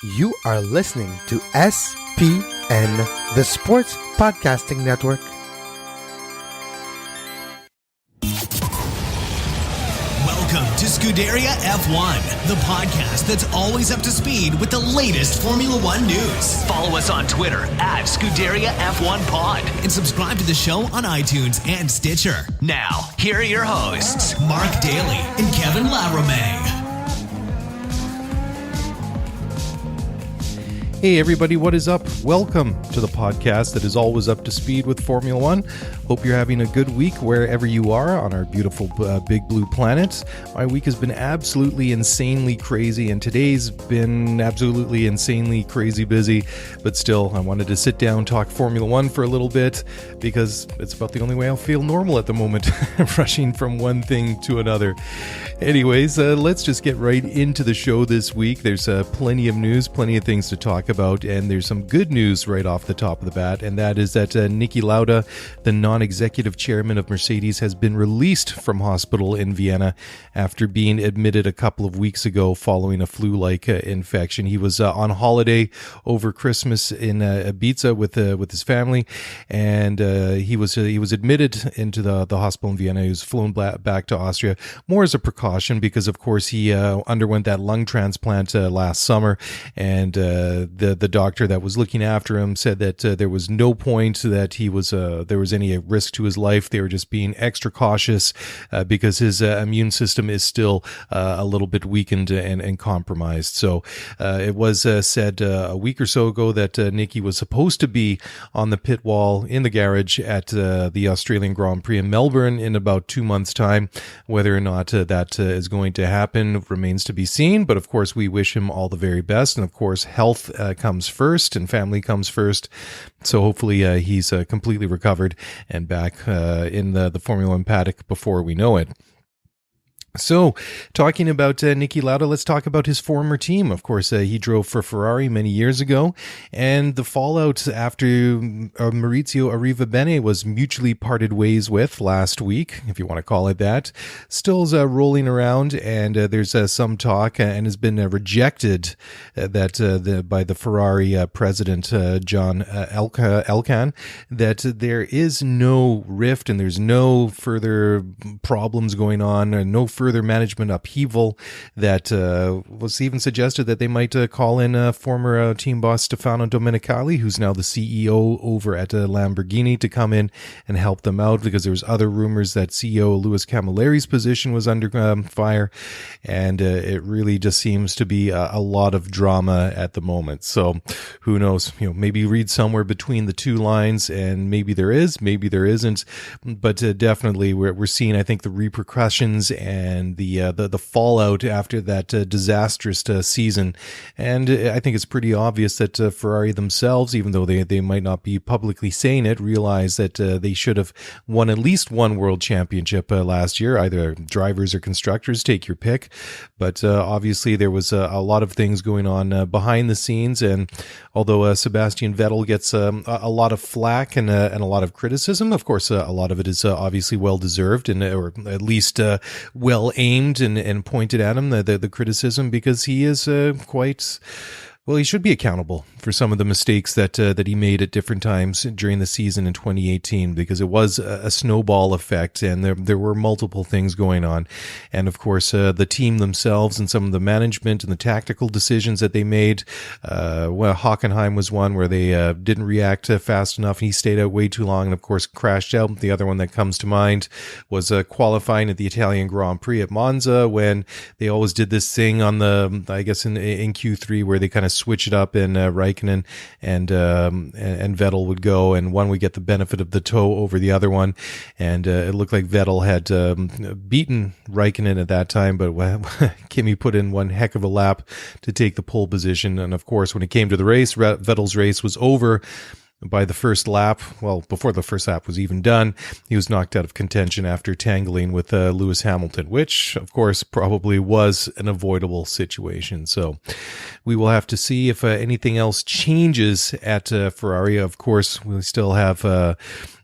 You are listening to SPN, the Sports Podcasting Network. Welcome to Scuderia F1, the podcast that's always up to speed with the latest Formula One news. Follow us on Twitter at Scuderia F1 Pod and subscribe to the show on iTunes and Stitcher. Now, here are your hosts, Mark Dailey and Kevin Laramée. Hey everybody, what is up? Welcome to the podcast that is always up to speed with Formula One. Hope you're having a good week wherever you are on our beautiful big blue planet. My week has been absolutely insanely crazy, and today's been absolutely insanely crazy busy, but still I wanted to sit down, talk Formula One for a little bit because it's about the only way I'll feel normal at the moment, rushing from one thing to another. Anyways, let's just get right into the show this week. There's plenty of news, plenty of things to talk about, and there's some good news right off the top of the bat, and that is that Niki Lauda, the non-executive chairman of Mercedes, has been released from hospital in Vienna after being admitted a couple of weeks ago following a flu-like infection. He was on holiday over Christmas in Ibiza with his family, and he was admitted into the hospital in Vienna. He was flown back to Austria, more as a precaution because, of course, he underwent that lung transplant last summer, and the doctor that was looking after him said that there was no point that there was any risk to his life. They were just being extra cautious because his immune system is still a little bit weakened and compromised. So it was said a week or so ago that Niki was supposed to be on the pit wall in the garage at the Australian Grand Prix in Melbourne in about 2 months' time. Whether or not that is going to happen remains to be seen, but of course we wish him all the very best, and of course health comes first and family comes first. So hopefully he's completely recovered and back in the Formula One paddock before we know it. So, talking about Niki Lauda, let's talk about his former team. Of course, he drove for Ferrari many years ago, and the fallout after Maurizio Arrivabene was mutually parted ways with last week, if you want to call it that, still is rolling around, and there's some talk, and has been rejected by the Ferrari president, John Elkann, that there is no rift and there's no further problems going on, and no further management upheaval. That was even suggested that they might call in former team boss Stefano Domenicali, who's now the CEO over at Lamborghini, to come in and help them out, because there was other rumors that CEO Louis Camilleri's position was under fire, and it really just seems to be a lot of drama at the moment. So who knows, maybe read somewhere between the two lines, and maybe there is, maybe there isn't, but definitely we're seeing, I think, the repercussions and the fallout after that disastrous season. And I think it's pretty obvious that Ferrari themselves, even though they might not be publicly saying it, realize that they should have won at least one world championship last year, either drivers or constructors, take your pick. But obviously there was a lot of things going on behind the scenes, and although Sebastian Vettel gets a lot of flack and a lot of criticism, of course a lot of it is obviously well-deserved, and or at least well aimed and pointed at him, the criticism, because he is he should be accountable for some of the mistakes that he made at different times during the season in 2018, because it was a snowball effect, and there were multiple things going on. And of course, the team themselves and some of the management and the tactical decisions that they made. Hockenheim was one where they didn't react fast enough. He stayed out way too long and, of course, crashed out. The other one that comes to mind was qualifying at the Italian Grand Prix at Monza, when they always did this thing on in Q3 where they kind of switch it up, and Raikkonen and Vettel would go, and one would get the benefit of the tow over the other one, and it looked like Vettel had beaten Raikkonen at that time, but Kimi put in one heck of a lap to take the pole position. And of course, when it came to the race, Vettel's race was over by the first lap. Well, before the first lap was even done, he was knocked out of contention after tangling with Lewis Hamilton, which, of course, probably was an avoidable situation. So we will have to see if anything else changes at Ferrari. Of course, we still have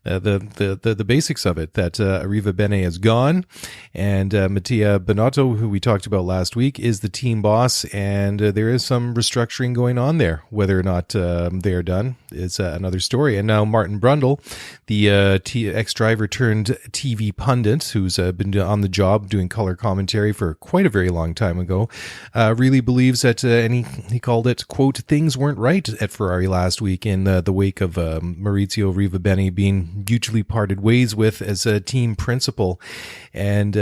the basics of it, that Arrivabene is gone, and Mattia Binotto, who we talked about last week, is the team boss, and there is some restructuring going on there. Whether or not they are done is another story. And now Martin Brundle, the ex-driver turned TV pundit, who's been on the job doing color commentary for quite a very long time ago, really believes that, and he called it, quote, "things weren't right at Ferrari last week in the wake of Maurizio Arrivabene being mutually parted ways with as a team principal." And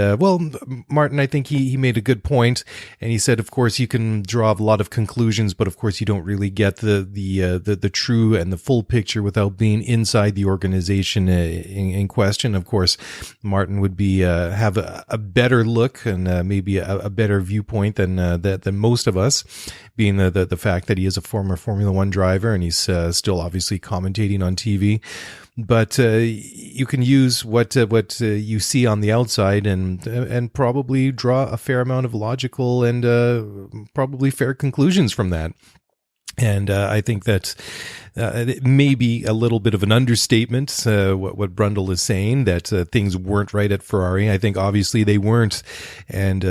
Martin, I think he made a good point, and he said, of course, you can draw a lot of conclusions, but of course you don't really get the true and the full picture without being inside the organization in question. Of course, Martin would be have a better look and maybe a better viewpoint than most of us, being the fact that he is a former Formula One driver and he's still obviously commentating on TV. But you can use what you see on the outside and probably draw a fair amount of logical and probably fair conclusions from that. And I think that it may be a little bit of an understatement, what Brundle is saying, that things weren't right at Ferrari. I think obviously they weren't. And,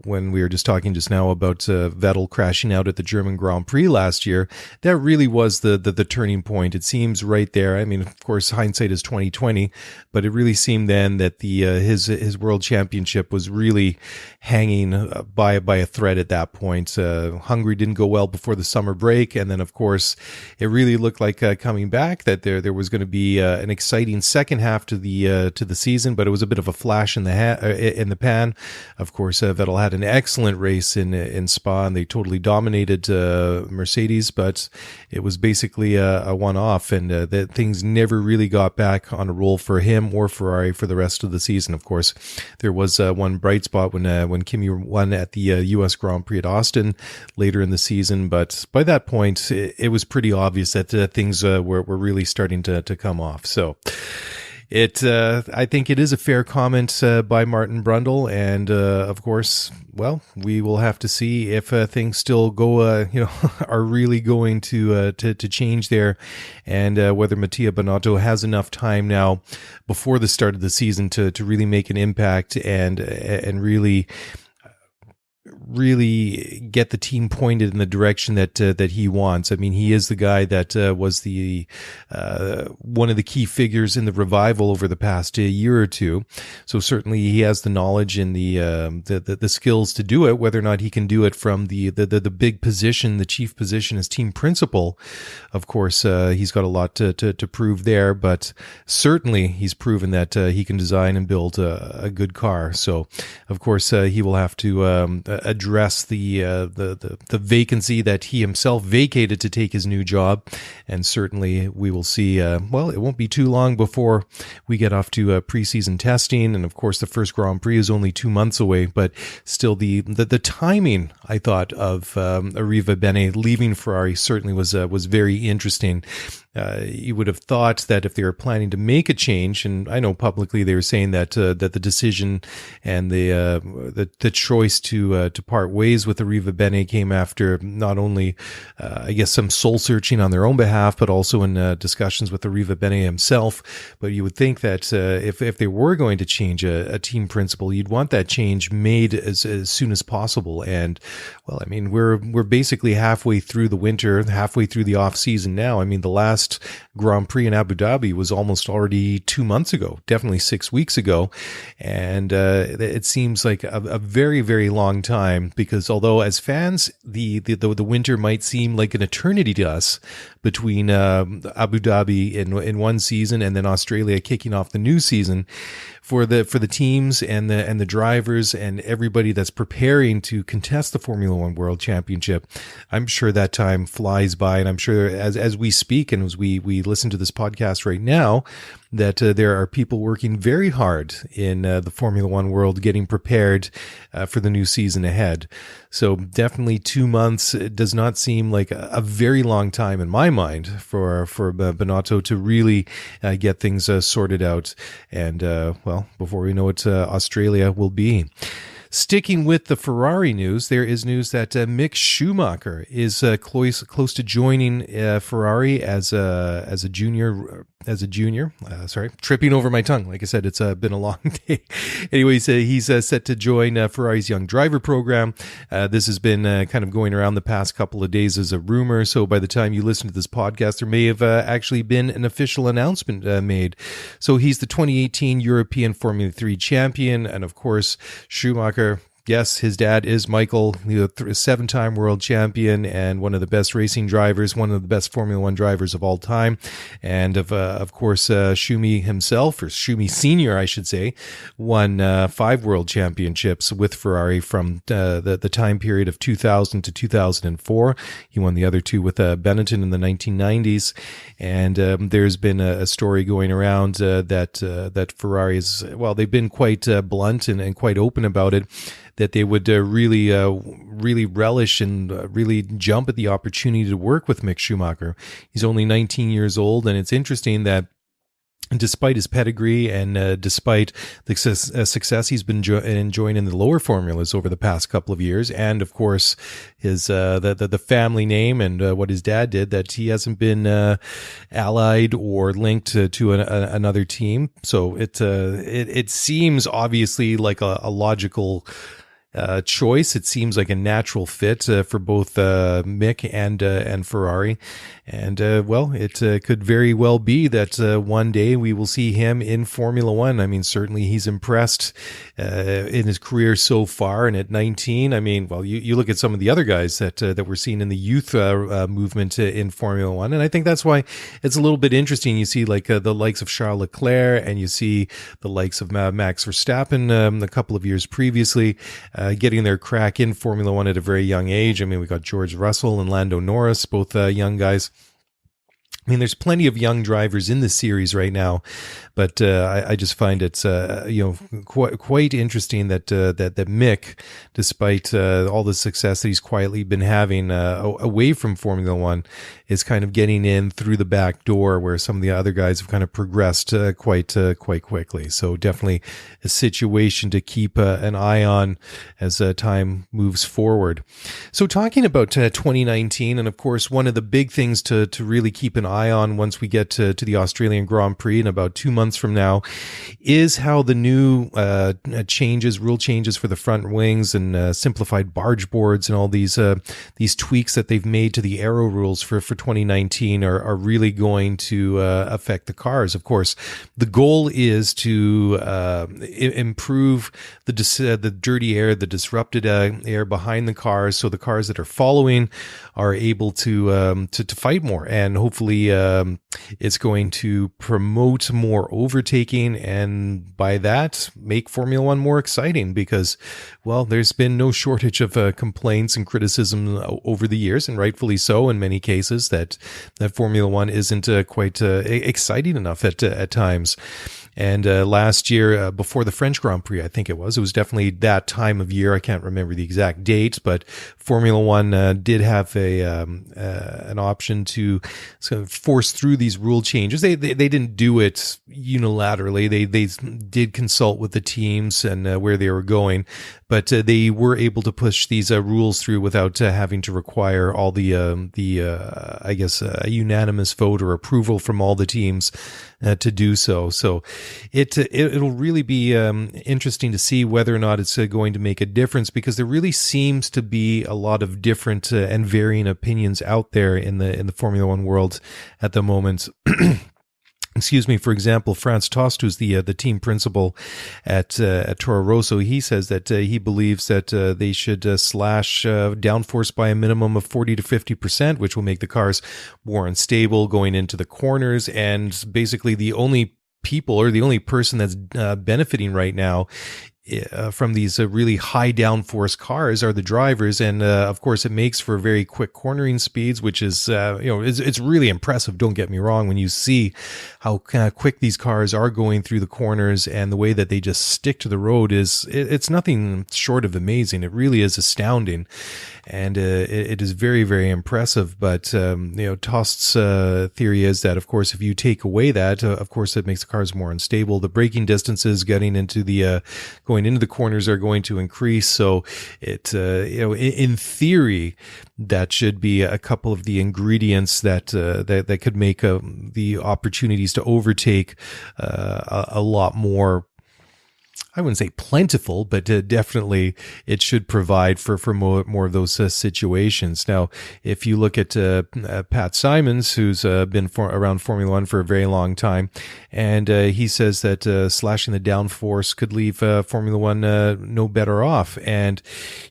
when we were just talking just now about Vettel crashing out at the German Grand Prix last year, that really was the turning point. It seems right there. I mean, of course, hindsight is 2020, but it really seemed then that his world championship was really hanging by a thread at that point. Hungary didn't go well before the summer break, and then of course it really looked like coming back that there was going to be an exciting second half to the season, but it was a bit of a flash in the pan. Of course, Vettel had an excellent race in Spa, and they totally dominated Mercedes, but it was basically a one-off, and that things never really got back on a roll for him or Ferrari for the rest of the season. Of course, there was one bright spot when Kimi won at the U.S. Grand Prix at Austin later in the season, but by that point, it was pretty obvious that things were really starting to come off. So I think it is a fair comment by Martin Brundle, and of course, well, we will have to see if things still go, are really going to change there, and whether Mattia Binotto has enough time now before the start of the season to really make an impact and really get the team pointed in the direction that he wants. I mean, he is the guy that was the one of the key figures in the revival over the past year or two. So certainly he has the knowledge and the skills to do it. Whether or not he can do it from the big position, the chief position as team principal, of course, he's got a lot to prove there. But certainly he's proven that he can design and build a good car. So of course he will have to address the vacancy that he himself vacated to take his new job, and certainly we will see. It won't be too long before we get off to preseason testing, and of course the first Grand Prix is only 2 months away. But still, the timing, I thought, of Arrivabene leaving Ferrari certainly was very interesting. You would have thought that if they were planning to make a change, and I know publicly they were saying that the decision and the choice to part ways with Arrivabene came after not only I guess some soul searching on their own behalf, but also in discussions with Arrivabene himself. But you would think that if they were going to change a team principal, you'd want that change made as soon as possible. And well, I mean, we're basically halfway through the winter, halfway through the off season now. I mean, the last Grand Prix in Abu Dhabi was almost already 2 months ago, definitely 6 weeks ago. And it seems like a very, very long time, because although as fans, the winter might seem like an eternity to us between Abu Dhabi in one season and then Australia kicking off the new season, for the teams and the drivers and everybody that's preparing to contest the Formula One World Championship, I'm sure that time flies by. And I'm sure as we speak and as we listen to this podcast right now, that there are people working very hard in the Formula One world getting prepared for the new season ahead. So definitely 2 months does not seem like a very long time in my mind for Binotto to really get things sorted out. And before we know it, Australia will be. Sticking with the Ferrari news, there is news that Mick Schumacher is close to joining Ferrari as a junior junior. Tripping over my tongue. Like I said, it's been a long day. Anyways, he's set to join Ferrari's young driver program. This has been kind of going around the past couple of days as a rumor. So by the time you listen to this podcast, there may have actually been an official announcement made. So he's the 2018 European Formula 3 champion. And of course, Schumacher. Yes, his dad is Michael, the 7-time world champion and one of the best racing drivers, one of the best Formula One drivers of all time. And of course, Schumi himself, or Schumi Senior, I should say, won 5 world championships with Ferrari from the time period of 2000 to 2004. He won the other 2 with Benetton in the 1990s. And there's been a story going around that Ferrari is, well, they've been quite blunt and quite open about it, that they would really relish and really jump at the opportunity to work with Mick Schumacher. He's only 19 years old, and it's interesting that despite his pedigree and despite the success he's been enjoying in the lower formulas over the past couple of years, and of course his the family name and what his dad did, that he hasn't been allied or linked to another team. So it seems obviously like a logical choice. It seems like a natural fit for both Mick and Ferrari. And well, it could very well be that one day we will see him in Formula One. I mean, certainly he's impressed in his career so far. And at 19, I mean, well, you look at some of the other guys that we're seeing in the youth movement in Formula One. And I think that's why it's a little bit interesting. You see like the likes of Charles Leclerc, and you see the likes of Max Verstappen a couple of years previously getting their crack in Formula One at a very young age. I mean, we got George Russell and Lando Norris, both young guys. I mean, there's plenty of young drivers in the series right now, but I just find it's quite interesting that Mick, despite all the success that he's quietly been having away from Formula One, is kind of getting in through the back door, where some of the other guys have kind of progressed quite quickly. So definitely a situation to keep an eye on as time moves forward. So talking about 2019, and of course one of the big things to really keep an eye on once we get to the Australian Grand Prix in about 2 months from now, is how the new rule changes for the front wings and simplified barge boards and all these tweaks that they've made to the aero rules for 2019 are really going to affect the cars. Of course, the goal is to improve the dirty air, the disrupted air behind the cars, so the cars that are following are able to fight more, and hopefully it's going to promote more overtaking, and by that make Formula One more exciting, because, well, there's been no shortage of complaints and criticism over the years, and rightfully so in many cases, that Formula One isn't quite exciting enough at times. And last year, before the French Grand Prix, I think it was definitely that time of year. I can't remember the exact date, but Formula One did have an option to sort of force through these rule changes. They didn't do it unilaterally. They did consult with the teams and where they were going, but they were able to push these rules through without having to require all the a unanimous vote or approval from all the teams to do so. So it'll really be interesting to see whether or not it's going to make a difference, because there really seems to be a lot of different and varying opinions out there in the Formula One world at the moment. Excuse me. For example, Franz Tost, who's the team principal at Toro Rosso, he says that he believes that they should slash downforce by a minimum of 40 to 50%, which will make the cars more unstable going into the corners. And basically, the only people, or the only person that's benefiting right now from these really high downforce cars are the drivers. And of course, it makes for very quick cornering speeds, which is it's really impressive. Don't get me wrong, when you see how quick these cars are going through the corners and the way that they just stick to the road, it's nothing short of amazing. It really is astounding. and it is very, very impressive. But Tost's theory is that, of course, if you take away that, of course, it makes the cars more unstable. The braking distances going into the corners are going to increase. So it in theory, that should be a couple of the ingredients that could make the opportunities to overtake a lot more. I wouldn't say plentiful, but definitely it should provide for more of those situations. Now, if you look at Pat Simons, who's been around Formula One for a very long time, and he says that slashing the downforce could leave Formula One no better off. And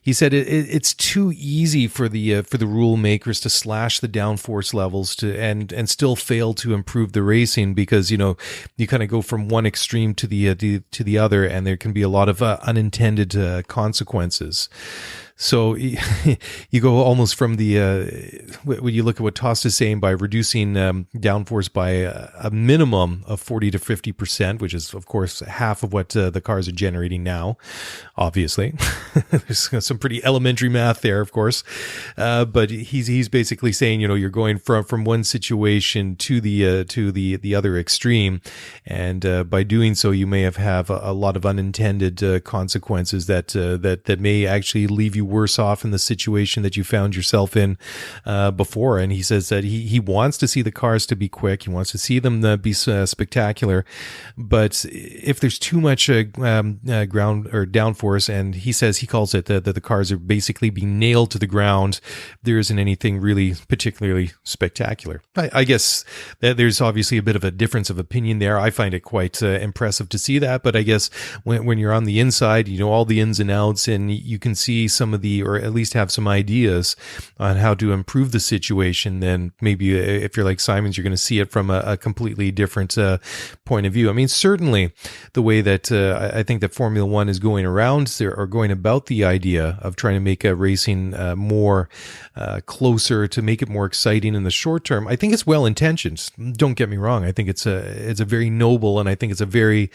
he said it's too easy for the rule makers to slash the downforce levels and still fail to improve the racing, because you kind of go from one extreme to the other, and there can be a lot of unintended consequences. So you go almost from when you look at what Tost is saying, by reducing downforce by a minimum of 40 to 50%, which is, of course, half of what the cars are generating now, obviously. There's some pretty elementary math there, of course. But he's basically saying, you're going from one situation to the other extreme. And by doing so, you may have a lot of unintended consequences that may actually leave you worse off in the situation that you found yourself in before. And he says that he wants to see the cars to be quick. He wants to see them be spectacular. But if there's too much ground or downforce, and he says he calls it that the cars are basically being nailed to the ground, there isn't anything really particularly spectacular. I guess that there's obviously a bit of a difference of opinion there. I find it quite impressive to see that. But I guess when you're on the inside, all the ins and outs, and you can see some of or at least have some ideas on how to improve the situation, then maybe if you're like Simons, you're going to see it from a completely different point of view. I mean, certainly the way that I think that Formula One is going around or going about the idea of trying to make racing more closer, to make it more exciting in the short term, I think it's well intentioned. Don't get me wrong. I think it's a very noble, and I think it's a very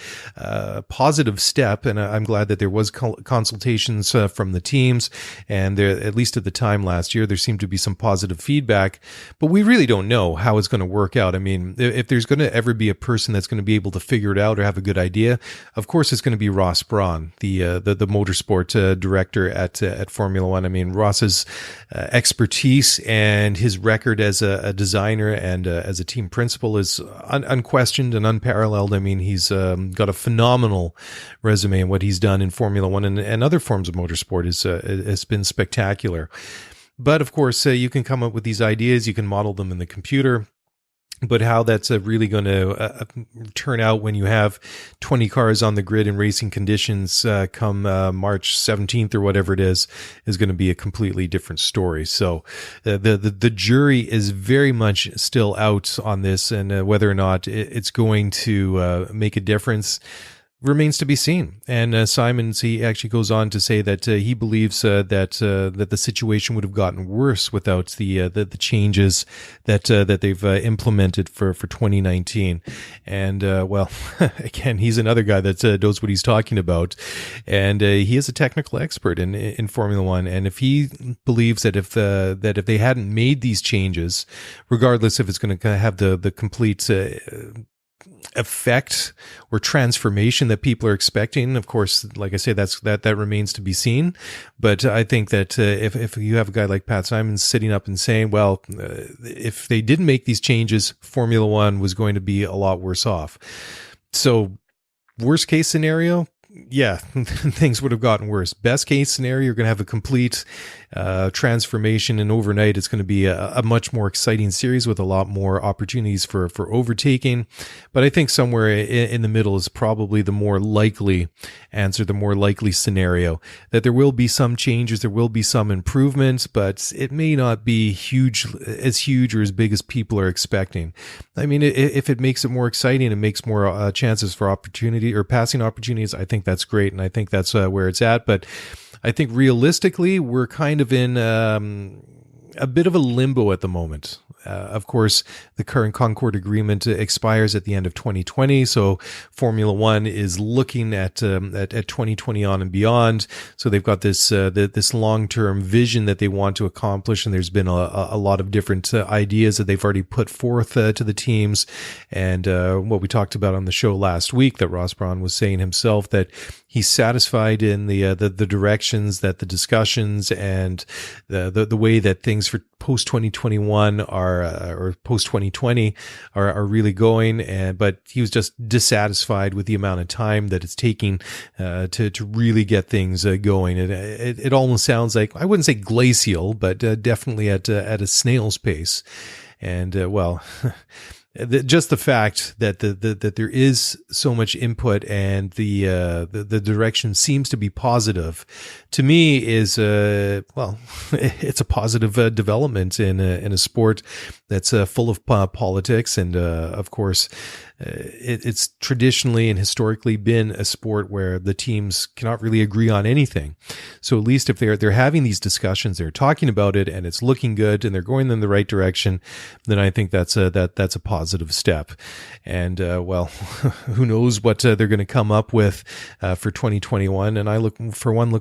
positive step. And I'm glad that there was consultations from the teams. And there, at least at the time last year, there seemed to be some positive feedback, but we really don't know how it's going to work out. I mean, if there's going to ever be a person that's going to be able to figure it out or have a good idea, of course, it's going to be Ross Brawn, the motorsport director at Formula One. I mean, Ross's expertise and his record as a designer and as a team principal is unquestioned and unparalleled. I mean, he's got a phenomenal resume, and what he's done in Formula One and other forms of motorsport has been spectacular. But of course, you can come up with these ideas, you can model them in the computer, but how that's really going to turn out when you have 20 cars on the grid in racing conditions come March 17th or whatever it is going to be a completely different story. So the jury is very much still out on this, and whether or not it's going to make a difference remains to be seen. And Simons, he actually goes on to say that he believes that the situation would have gotten worse without the changes that they've implemented for 2019. And well, again, he's another guy that knows what he's talking about, and he is a technical expert in Formula One. And if he believes that if they hadn't made these changes, regardless if it's going to have the complete effect or transformation that people are expecting, of course, like I say, that remains to be seen. But I think that if you have a guy like Pat Simons sitting up and saying, well, if they didn't make these changes, Formula One was going to be a lot worse off. So worst case scenario, yeah, things would have gotten worse. Best case scenario, you're going to have a complete transformation, and overnight it's going to be a much more exciting series with a lot more opportunities for overtaking. But I think somewhere in the middle is probably the more likely answer, the more likely scenario, that there will be some changes, there will be some improvements, but it may not be huge or as big as people are expecting. I mean, if it makes it more exciting and makes more chances for opportunity or passing opportunities, I think that's great, and I think that's where it's at. But I think realistically, we're kind of in a bit of a limbo at the moment. Of course, the current Concord agreement expires at the end of 2020, so Formula One is looking at 2020 on and beyond. So they've got this long-term vision that they want to accomplish, and there's been a lot of different ideas that they've already put forth to the teams. And what we talked about on the show last week, that Ross Brawn was saying himself that he's satisfied in the directions, that the discussions and the way that things for post 2021 or post 2020 are really going, but he was just dissatisfied with the amount of time that it's taking to really get things going. It almost sounds like, I wouldn't say glacial, but definitely at a snail's pace. And just the fact that that there is so much input and the direction seems to be positive, to me is it's a positive development in a sport that's full of politics, and of course it's traditionally and historically been a sport where the teams cannot really agree on anything. So at least if they're having these discussions, they're talking about it, and it's looking good, and they're going in the right direction, then I think that's a positive step. And who knows what they're going to come up with for 2021? And I look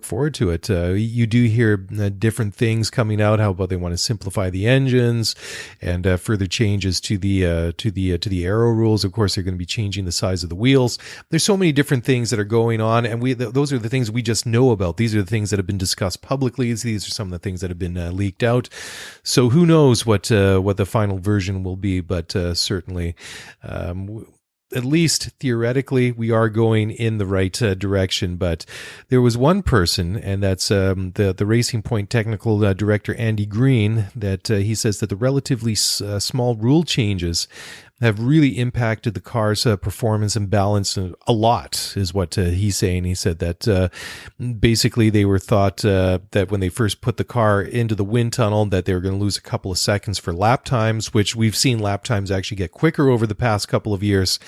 forward to it. You do hear different things coming out. How about they want to simplify the engines and further changes to the aero rules? Of course, they're going to be changing the size of the wheels. There's so many different things that are going on, and those are the things we just know about. These are the things that have been discussed publicly. These are some of the things that have been leaked out. So who knows what the final version will be? But certainly, at least theoretically, we are going in the right direction. But there was one person, and that's the Racing Point technical director, Andy Green, that he says that the relatively small rule changes have really impacted the car's performance and balance a lot, is what he's saying. He said that basically they were thought that when they first put the car into the wind tunnel that they were going to lose a couple of seconds for lap times, which we've seen lap times actually get quicker over the past couple of years.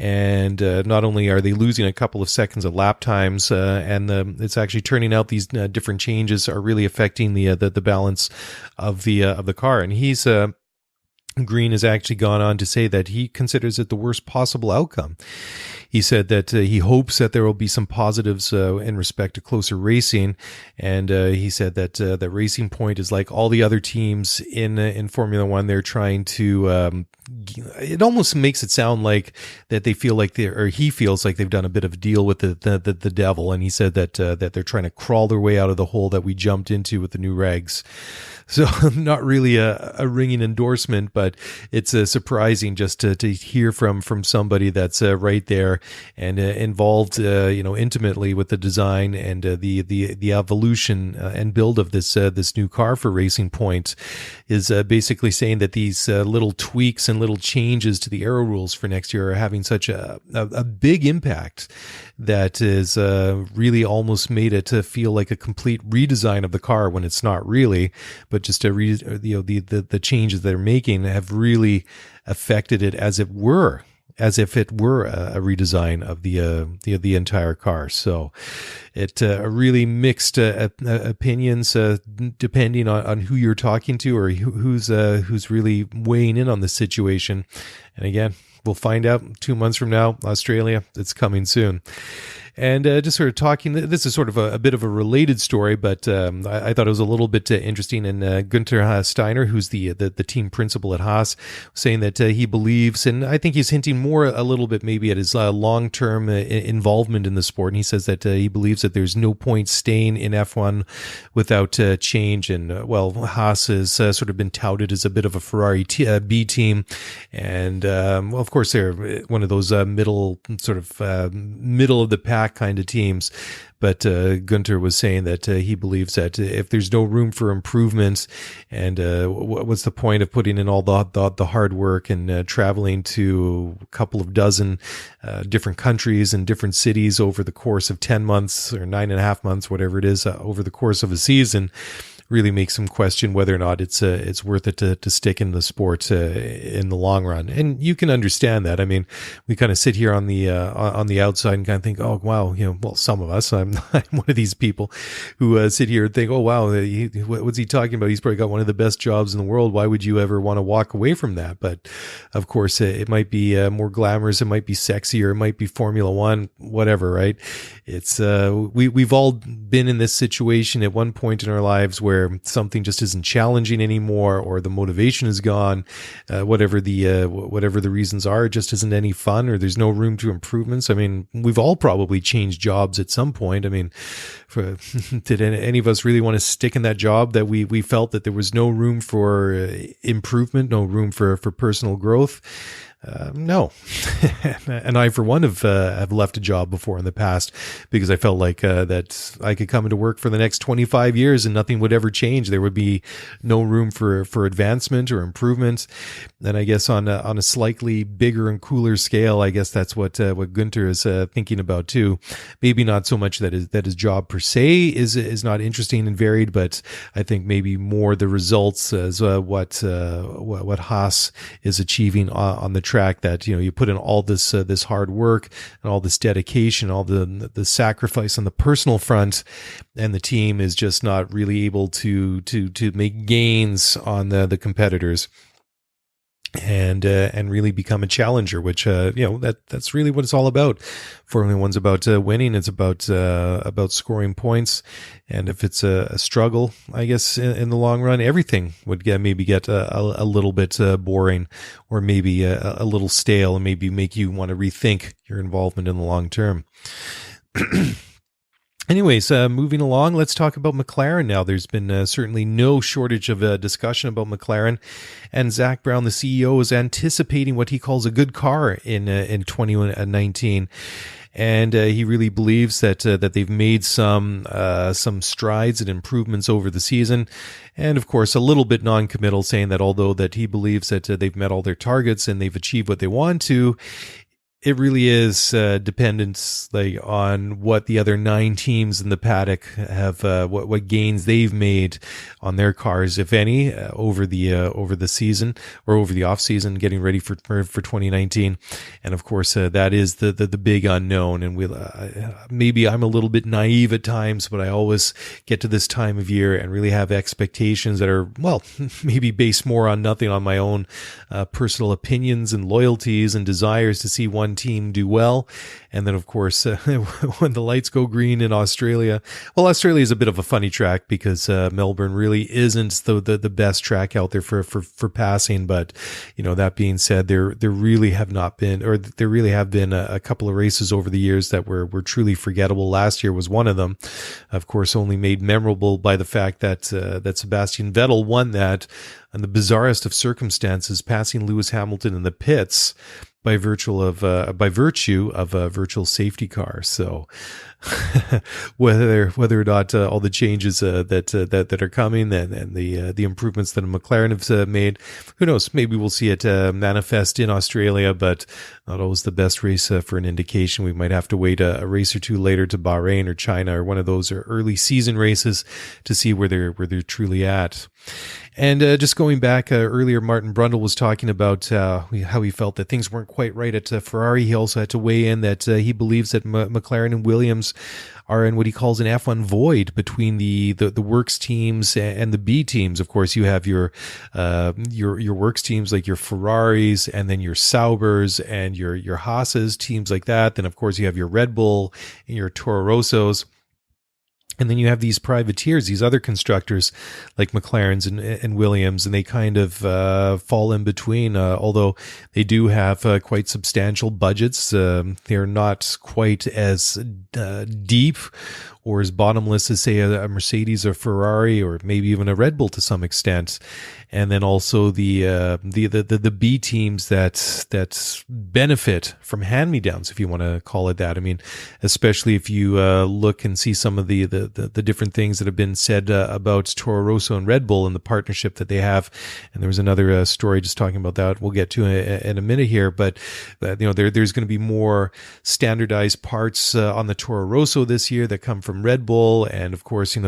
And not only are they losing a couple of seconds of lap times, and it's actually turning out these different changes are really affecting the balance of the car. And Green has actually gone on to say that he considers it the worst possible outcome. He said that he hopes that there will be some positives in respect to closer racing, and he said that that Racing Point is like all the other teams in Formula One. They're trying to. It almost makes it sound like that they feel like he feels like they've done a bit of a deal with the devil, and he said that they're trying to crawl their way out of the hole that we jumped into with the new regs. So not really a ringing endorsement, but it's surprising just to hear from somebody that's right there and involved, intimately with the design and the evolution and build of this new car for Racing Point, is basically saying that these little tweaks and little changes to the aero rules for next year are having such a big impact that is really almost made it to feel like a complete redesign of the car when it's not really. But just the changes they're making have really affected it as if it were a redesign of the entire car. So it really mixed opinions depending on who you're talking to or who's really weighing in on the situation. And again, we'll find out 2 months from now. Australia, it's coming soon. And just sort of talking, this is sort of a bit of a related story, but I thought it was a little bit interesting. And Gunther Steiner, who's the team principal at Haas, saying that he believes, and I think he's hinting more a little bit maybe at his long-term involvement in the sport. And he says that he believes that there's no point staying in F1 without change. And Haas has sort of been touted as a bit of a Ferrari B team. And of course, they're one of those middle of the pack kind of teams. But Gunther was saying that he believes that if there's no room for improvements, and what's the point of putting in all the hard work and traveling to a couple of dozen different countries and different cities over the course of 10 months or 9.5 months, whatever it is, over the course of a season, really makes him question whether or not it's worth it to stick in the sport in the long run. And you can understand that. I mean, we kind of sit here on the outside and kind of think, oh wow, well, some of us, I'm one of these people who sit here and think, oh wow, what's he talking about? He's probably got one of the best jobs in the world. Why would you ever want to walk away from that? But of course, it might be more glamorous, it might be sexier, it might be Formula One, whatever, right? It's we've all been in this situation at one point in our lives where something just isn't challenging anymore, or the motivation is gone, whatever the reasons are, it just isn't any fun, or there's no room to improvements. I mean, we've all probably changed jobs at some point. I mean, did any of us really want to stick in that job that we felt that there was no room for improvement, no room for personal growth? No. And I, for one, have left a job before in the past because I felt like that I could come into work for the next 25 years and nothing would ever change. There would be no room for advancement or improvement. And I guess on a slightly bigger and cooler scale, I guess that's what Günther is thinking about too. Maybe not so much that his job per se is not interesting and varied, but I think maybe more the results as what Haas is achieving on the track, that you put in all this hard work and all this dedication, all the sacrifice on the personal front, and the team is just not really able to make gains on the competitors and really become a challenger, which that's really what it's all about. Formula One's about winning. It's about scoring points, and if it's a struggle, I guess in the long run, everything would maybe get a little bit boring, or maybe a little stale, and maybe make you want to rethink your involvement in the long term. Anyways, moving along, let's talk about McLaren now. There's been certainly no shortage of discussion about McLaren, and Zak Brown, the CEO, is anticipating what he calls a good car in 2019. And he really believes that they've made some strides and improvements over the season, and of course a little bit non-committal, saying that although that he believes that they've met all their targets and they've achieved what they want to, it really is dependent on what the other 9 teams in the paddock have, what gains they've made on their cars, if any, over the season, or over the off season, getting ready for 2019. And of course, that is the big unknown. And maybe I'm a little bit naive at times, but I always get to this time of year and really have expectations that are, well, maybe based more on nothing, on my own personal opinions and loyalties and desires to see one team do well. And then of course when the lights go green in Australia, well, Australia is a bit of a funny track because Melbourne really isn't the best track out there for passing. But that being said, there really have been a couple of races over the years that were truly forgettable. Last year was one of them, of course, only made memorable by the fact that Sebastian Vettel won that in the bizarrest of circumstances, passing Lewis Hamilton in the pits by virtue of a virtual safety car. So whether or not all the changes that are coming and the improvements that McLaren have made, who knows? Maybe we'll see it manifest in Australia, but not always the best race for an indication. We might have to wait a race or two later to Bahrain or China or one of those early season races to see where they're truly at. And just going back earlier, Martin Brundle was talking about how he felt that things weren't quite right at Ferrari. He also had to weigh in that he believes that McLaren and Williams are in what he calls an F1 void between the works teams and the B teams. Of course, you have your works teams like your Ferraris, and then your Saubers and your Haas's, teams like that. Then of course you have your Red Bull and your Toro Rossos. And then you have these privateers, these other constructors like McLaren's and Williams, and they kind of fall in between. Although they do have quite substantial budgets, they're not quite as deep or as bottomless as, say, a Mercedes or Ferrari, or maybe even a Red Bull to some extent. And then also the B teams that benefit from hand-me-downs, if you want to call it that. I mean, especially if you look and see some of the different things that have been said about Toro Rosso and Red Bull and the partnership that they have. And there was another story just talking about that we'll get to in a minute here. But there's going to be more standardized parts on the Toro Rosso this year that come from Red Bull, and of course,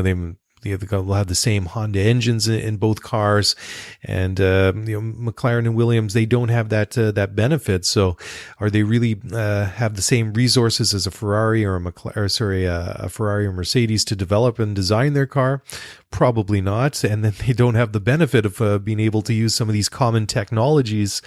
they'll have the same Honda engines in both cars, and McLaren and Williams, they don't have that benefit. So, are they really have the same resources as a Ferrari or a Ferrari or Mercedes to develop and design their car? Probably not. And then they don't have the benefit of being able to use some of these common technologies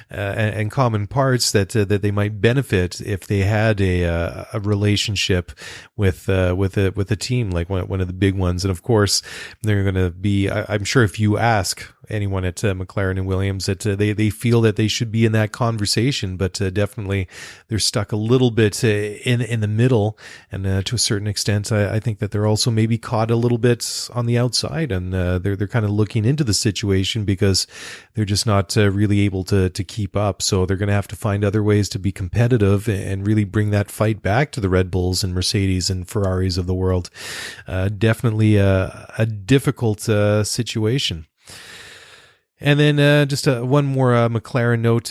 and common parts that they might benefit if they had a relationship with a team like one of the big ones. And of course, they're going to be. I'm sure if you ask anyone at McLaren and Williams, that they feel that they should be in that conversation, but definitely they're stuck a little bit in the middle, and to a certain extent, I think that they're also maybe caught a little bit on the outside, and they're kind of looking into the situation because they're just not really able to keep up. So they're going to have to find other ways to be competitive and really bring that fight back to the Red Bulls and Mercedes and Ferraris of the world. Definitely a difficult situation. And then just one more McLaren note.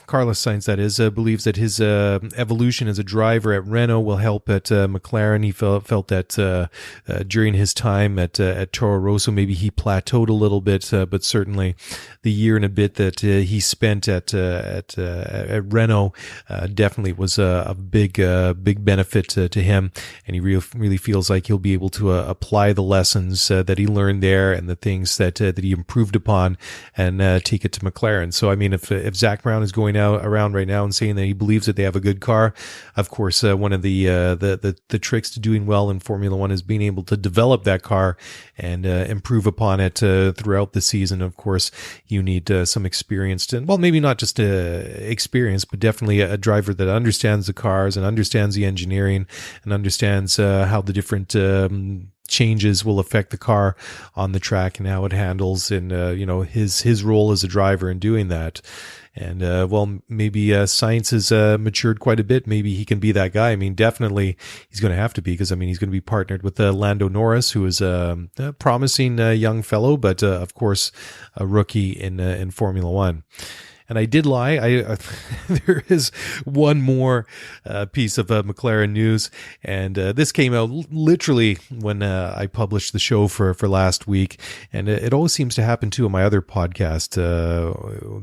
Carlos Sainz, that is, believes that his evolution as a driver at Renault will help at McLaren. He felt that during his time at Toro Rosso, maybe he plateaued a little bit, but certainly the year and a bit that he spent at Renault definitely was a big benefit to him, and he really feels like he'll be able to apply the lessons that he learned there and the things that he improved upon and take it to McLaren. So, I mean, if Zak Brown is going around right now and saying that he believes that they have a good car, of course, one of the tricks to doing well in Formula One is being able to develop that car and improve upon it throughout the season. Of course, you need some experienced, and well, maybe not just experience, but definitely a driver that understands the cars and understands the engineering and understands how the different changes will affect the car on the track and how it handles, and his role as a driver in doing that. And maybe Sainz has matured quite a bit. Maybe he can be that guy. I mean, definitely he's going to have to be, because I mean he's going to be partnered with Lando Norris, who is a promising young fellow, but of course a rookie in Formula One. And I did lie. There is one more piece of McLaren news, and this came out literally when I published the show for last week. And it always seems to happen too on my other podcast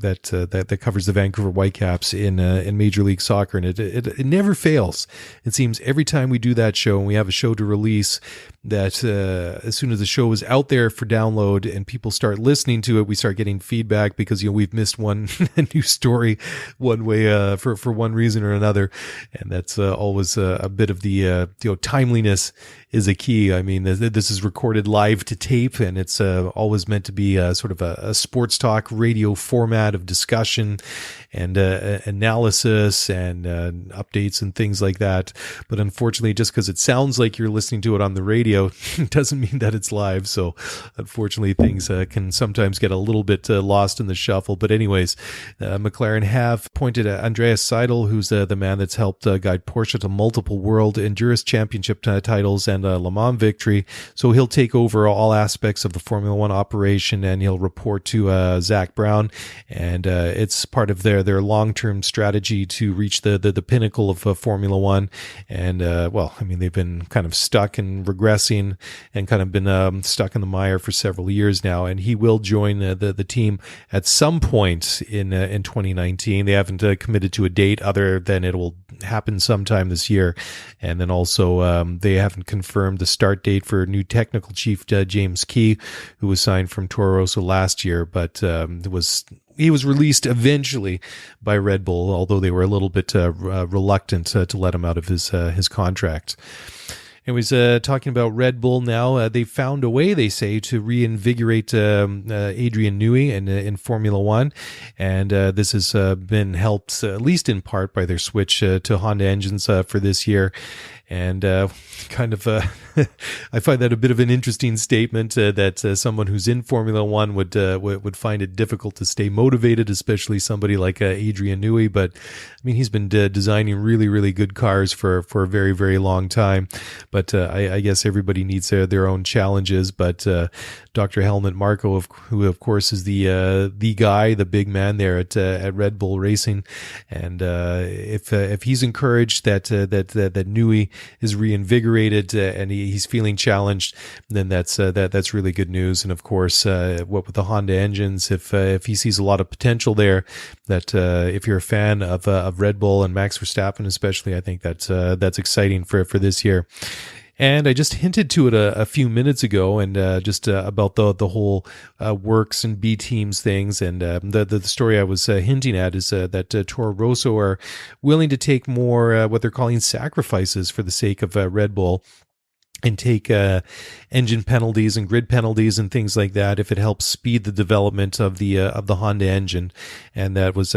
that covers the Vancouver Whitecaps in Major League Soccer, and it never fails. It seems every time we do that show and we have a show to release, that as soon as the show is out there for download and people start listening to it, we start getting feedback because we've missed one new story one way for one reason or another, and that's always a bit of the timeliness is a key. I mean, this is recorded live to tape, and it's always meant to be sort of a sports talk radio format of discussion and analysis and updates and things like that. But unfortunately, just because it sounds like you're listening to it on the radio doesn't mean that it's live. So unfortunately, things can sometimes get a little bit lost in the shuffle. But anyways, McLaren have appointed Andreas Seidel, who's the man that's helped guide Porsche to multiple World Endurance Championship titles and Le Mans victory. So he'll take over all aspects of the Formula One operation, and he'll report to Zak Brown. And it's part of their long-term strategy to reach the pinnacle of Formula One. And they've been kind of stuck and regressing and kind of been stuck in the mire for several years now. And he will join the team at some point in 2019. They haven't committed to a date other than it will happen sometime this year. And then also they haven't confirmed the start date for new technical chief James Key, who was signed from Toro Rosso last year, but he was released eventually by Red Bull, although they were a little bit reluctant to let him out of his contract. It was talking about Red Bull now. They found a way, they say, to reinvigorate Adrian Newey in Formula One. And this has been helped, at least in part, by their switch to Honda engines for this year. And I find that a bit of an interesting statement that someone who's in Formula One would find it difficult to stay motivated, especially somebody like Adrian Newey. But I mean, he's been designing really, really good cars for a very, very long time. But I guess everybody needs their own challenges. But Dr. Helmut Marko, who of course is the guy, the big man there at Red Bull Racing, and if he's encouraged that Newey is reinvigorated and he's feeling challenged, then that's really good news. And of course, what with the Honda engines, if he sees a lot of potential there, that if you're a fan of Red Bull and Max Verstappen especially, I think that's exciting for this year. And I just hinted to it a few minutes ago, and just about the whole works and B teams things. And the story I was hinting at is that Toro Rosso are willing to take more what they're calling sacrifices for the sake of Red Bull, and take engine penalties and grid penalties and things like that if it helps speed the development of the Honda engine. And that was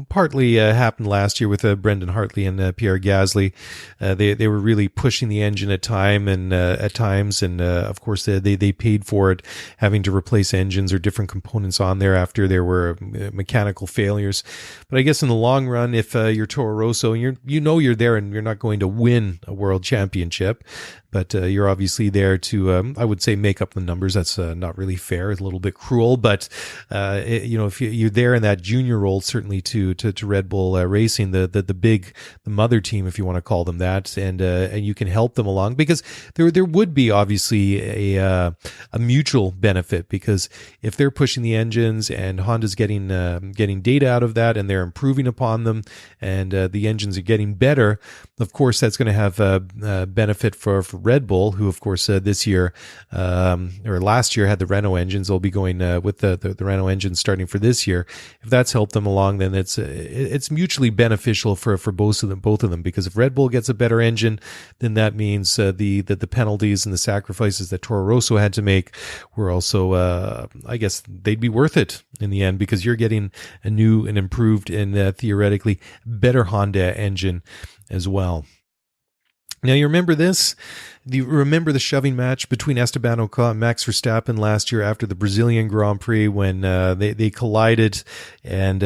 partly happened last year with Brendan Hartley and Pierre Gasly. They were really pushing the engine at times, and of course they paid for it, having to replace engines or different components on there after there were mechanical failures. But I guess in the long run, if you're Toro Rosso and you're there and you're not going to win a world championship, but you're obviously there to, I would say, make up the numbers. That's not really fair. It's a little bit cruel, but if you're there in that junior role, certainly to Red Bull Racing, the mother team, if you want to call them that, and you can help them along, because there would be obviously a mutual benefit, because if they're pushing the engines and Honda's getting data out of that and they're improving upon them, and the engines are getting better, of course that's going to have a benefit for Red Bull, who of course this year or last year had the Renault engines. They'll be going with the Renault engines starting for this year. If that's helped them along, then it's mutually beneficial for both of them, because if Red Bull gets a better engine, then that means the penalties and the sacrifices that Toro Rosso had to make were also I guess they'd be worth it in the end, because you're getting a new and improved and theoretically better Honda engine as well. Now, you remember this? You remember the shoving match between Esteban Ocon and Max Verstappen last year after the Brazilian Grand Prix, when they collided, and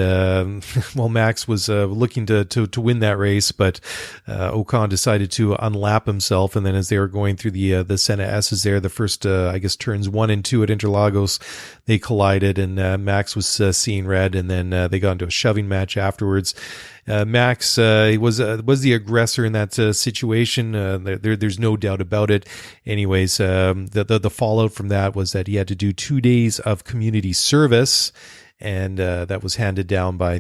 Max was looking to win that race, but Ocon decided to unlap himself, and then as they were going through the Senna S's there, the first I guess turns 1 and 2 at Interlagos, they collided, and Max was seeing red, and then they got into a shoving match afterwards. Max was the aggressor in that situation. There's no doubt about it. Anyways, the fallout from that was that he had to do 2 days of community service, and that was handed down by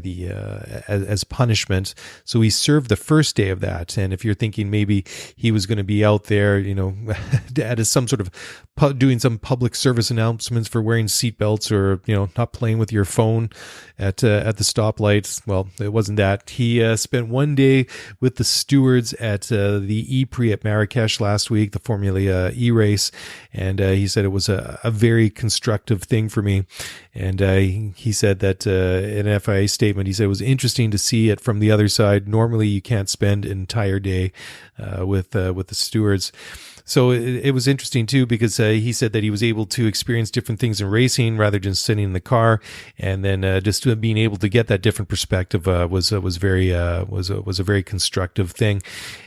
as punishment. So he served the first day of that. And if you're thinking maybe he was going to be out there, at some sort of doing some public service announcements for wearing seatbelts, or not playing with your phone at the stoplights, well, it wasn't that. He spent 1 day with the stewards at the E-Prix at Marrakesh last week, the Formula E race, and he said it was a very constructive thing for me. And he said that in an FIA statement, he said it was interesting to see it from the other side. Normally, you can't spend an entire day with the stewards. So it was interesting too, because he said that he was able to experience different things in racing rather than sitting in the car, and then just being able to get that different perspective was a very constructive thing.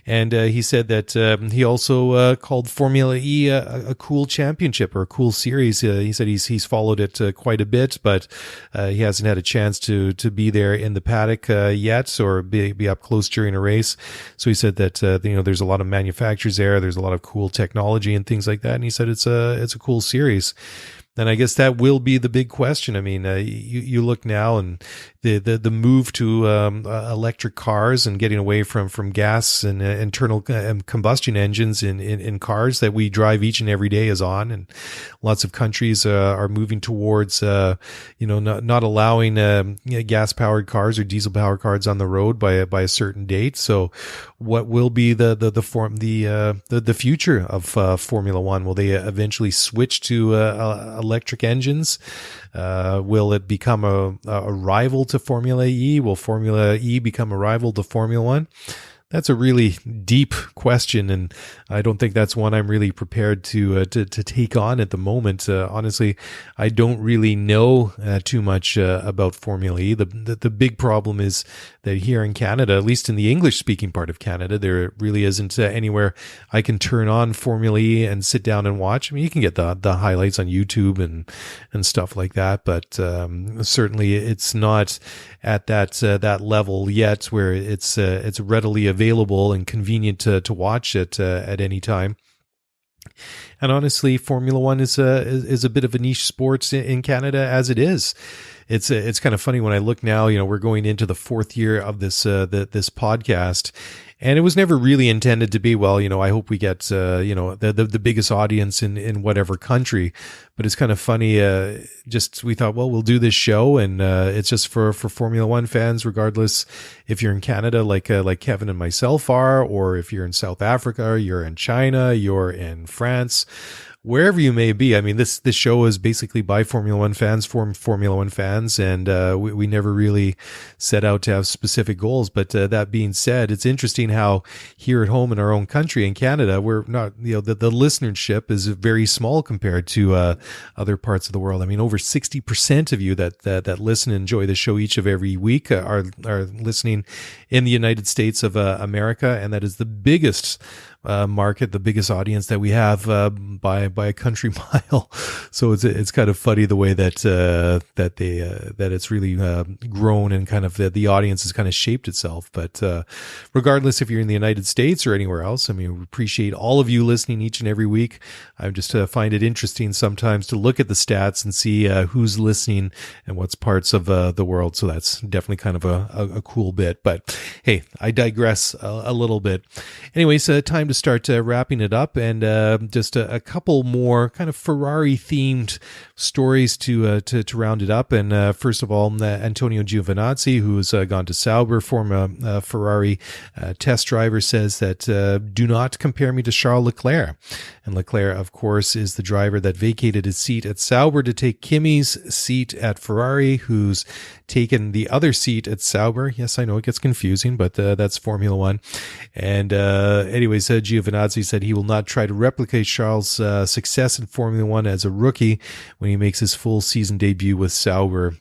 And he said that he also called Formula E a cool championship, or a cool series. He said he's followed it quite a bit, but he hasn't had a chance to be there in the paddock yet, or be up close during a race. So he said that there's a lot of manufacturers there. There's a lot of cool technology and things like that, and he said it's a cool series. And I guess that will be the big question. I mean, you look now, and the move to electric cars and getting away from gas and internal combustion engines in cars that we drive each and every day is on, and lots of countries are moving towards not allowing gas powered cars or diesel powered cars on the road by a certain date. So what will be the future of Formula One? Will they eventually switch to electric engines? Will it become a rival to Formula E? Will Formula E become a rival to Formula One? That's a really deep question, and I don't think that's one I'm really prepared to take on at the moment. Honestly, I don't really know too much about Formula E. The big problem is that here in Canada, at least in the English-speaking part of Canada, there really isn't anywhere I can turn on Formula E and sit down and watch. I mean, you can get the highlights on YouTube and stuff like that, but certainly it's not at that level yet where it's readily available available and convenient to watch it at any time. And honestly, Formula One is a bit of a niche sport in Canada as it is. It's kind of funny when I look now. We're going into the 4th year of this podcast, and it was never really intended to be. Well, I hope we get the biggest audience in whatever country. But it's kind of funny. Just we thought, well, we'll do this show, and it's just for Formula One fans, regardless if you're in Canada, like Kevin and myself are, or if you're in South Africa, you're in China, you're in France. Wherever you may be. I mean, this show is basically by Formula One fans for Formula One fans, and we never really set out to have specific goals. But that being said, it's interesting how here at home in our own country in Canada, we're not, the listenership is very small compared to other parts of the world. I mean, over 60% of you that listen and enjoy the show each of every week are listening in the United States of America, and that is the biggest market, the biggest audience that we have by a country mile. So it's kind of funny the way that it's really grown, and kind of the audience has kind of shaped itself. But regardless if you're in the United States or anywhere else, I mean, we appreciate all of you listening each and every week. I just find it interesting sometimes to look at the stats and see who's listening and what's parts of the world. So that's definitely kind of a cool bit. But hey, I digress a little bit. Anyways, time to start wrapping it up, and just a couple more kind of Ferrari themed stories to round it up. And first of all, Antonio Giovinazzi, who has gone to Sauber, former Ferrari test driver, says that do not compare me to Charles Leclerc. And Leclerc, of course, is the driver that vacated his seat at Sauber to take Kimi's seat at Ferrari, who's taken the other seat at Sauber. Yes, I know it gets confusing, but that's Formula One. And anyways, Giovinazzi said he will not try to replicate Charles' success in Formula One as a rookie when he makes his full season debut with Sauber,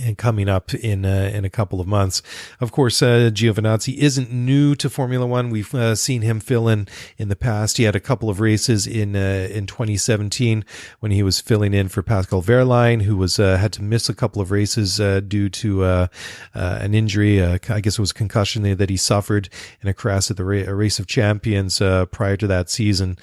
and coming up in a couple of months. Of course, Giovinazzi isn't new to Formula One. We've seen him fill in the past. He had a couple of races in 2017 when he was filling in for Pascal Wehrlein, who was had to miss a couple of races due to an injury. I guess it was concussion that he suffered in a crash at the Race of Champions prior to that season.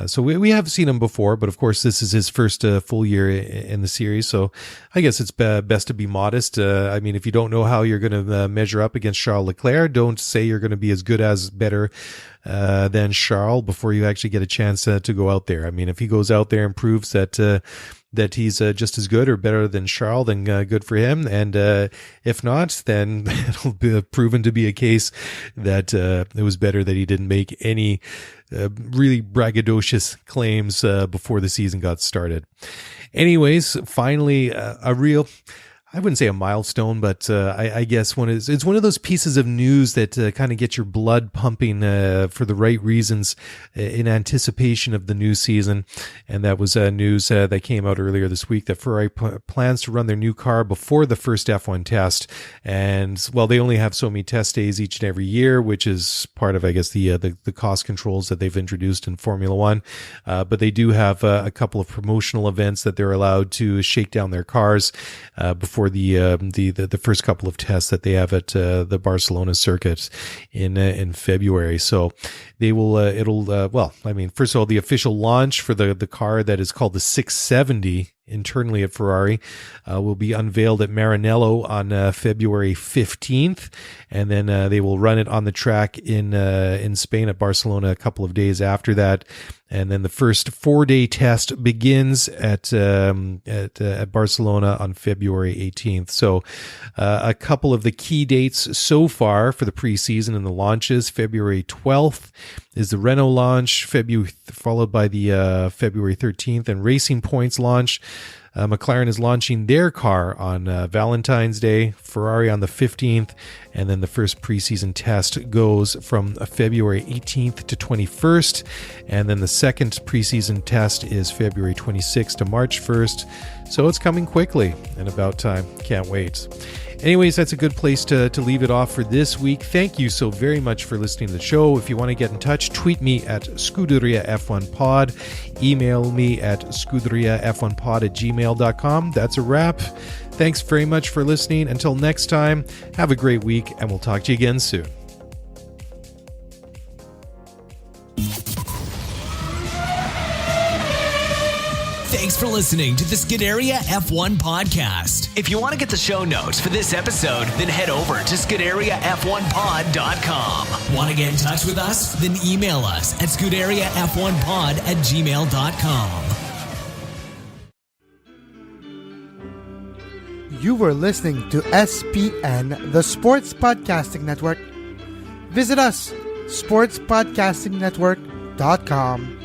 So we have seen him before, but of course this is his first full year in the series. So I guess it's best to be modest. I mean, if you don't know how you're going to measure up against Charles Leclerc, don't say you're going to be as good as better than Charles before you actually get a chance to go out there. I mean, if he goes out there and proves that he's just as good or better than Charles, then good for him. And if not, then it'll be proven to be a case that it was better that he didn't make any really braggadocious claims before the season got started. Anyways, finally, a real, I wouldn't say a milestone, but I guess it's one of those pieces of news that kind of gets your blood pumping for the right reasons in anticipation of the new season. And that was news that came out earlier this week that Ferrari plans to run their new car before the first F1 test. And well, they only have so many test days each and every year, which is part of, I guess, the cost controls that they've introduced in Formula One. But they do have a couple of promotional events that they're allowed to shake down their cars before the first couple of tests that they have at the Barcelona circuit in February. So they will well, I mean, first of all, the official launch for the car that is called the 670 internally at Ferrari will be unveiled at Maranello on February 15th, and then they will run it on the track in Spain at Barcelona a couple of days after that. And then the first 4-day test begins at Barcelona on February 18th. So a couple of the key dates so far for the preseason and the launches: February 12th is the Renault launch, followed by the February 13th and Racing Point's launch. McLaren is launching their car on Valentine's Day, Ferrari on the 15th, and then the first preseason test goes from February 18th to 21st, and then the second preseason test is February 26th to March 1st. So it's coming quickly and about time. Can't wait. Anyways, that's a good place to leave it off for this week. Thank you so very much for listening to the show. If you want to get in touch, tweet me at Scuderia F1 Pod. Email me at scuderiaf1pod@gmail.com. That's a wrap. Thanks very much for listening. Until next time, have a great week, and we'll talk to you again soon. Thanks for listening to the Scuderia F1 podcast. If you want to get the show notes for this episode, then head over to ScuderiaF1pod.com. Want to get in touch with us? Then email us at ScuderiaF1pod@gmail.com. You were listening to SPN, the Sports Podcasting Network. Visit us, sportspodcastingnetwork.com.